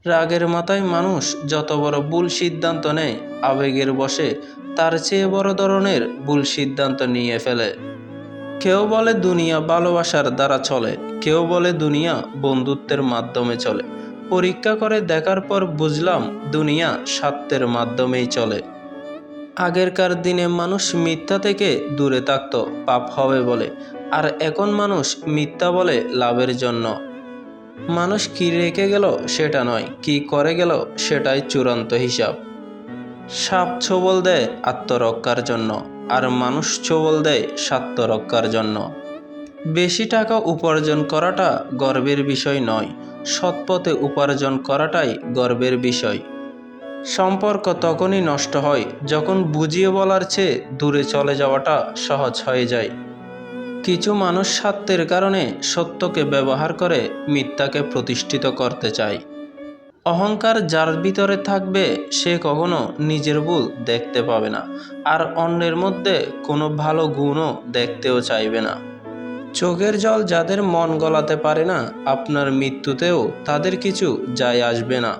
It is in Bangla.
রাগের মাথায় মানুষ যত বড় ভুল সিদ্ধান্ত নেয়, আবেগের বশে তার চেয়ে বড় ধরনের ভুল সিদ্ধান্ত নিয়ে ফেলে। কেউ বলে দুনিয়া ভালোবাসার দ্বারা চলে, কেউ বলে দুনিয়া বন্ধুত্বের মাধ্যমে চলে। পরীক্ষা করে দেখার পর বুঝলাম দুনিয়া স্বার্থের মাধ্যমেই চলে। আগেরকার দিনে মানুষ মিথ্যা থেকে দূরে থাকত পাপ হবে বলে, আর এখন মানুষ মিথ্যা বলে লাভের জন্য। মানুষ কি রেখে গেল সেটা নয়, কি করে গেল সেটাই চূড়ান্ত হিসাব। সাপ ছোবল দেয় আত্মরক্ষার জন্য, আর মানুষ ছোবল দেয় স্বার্থরক্ষার জন্য। বেশি টাকা উপার্জন করাটা গর্বের বিষয় নয়, সৎপথে উপার্জন করাটাই গর্বের বিষয়। সম্পর্ক তখনই নষ্ট হয় যখন বুঝিয়ে বলার চেয়ে দূরে চলে যাওয়াটা সহজ হয়ে যায়। কিছু মানুষ স্বার্থের কারণে সত্যকে ব্যবহার করে মিথ্যাকে প্রতিষ্ঠিত করতে চায়। অহংকার যার ভিতরে থাকবে সে কখনো নিজের ভুল দেখতে পাবে না, আর অন্যের মধ্যে কোনো ভালো গুণও দেখতেও চাইবে না। চোখের জল যাদের মন গলাতে পারে না, আপনার মৃত্যুতেও তাদের কিছু যায় আসবে না।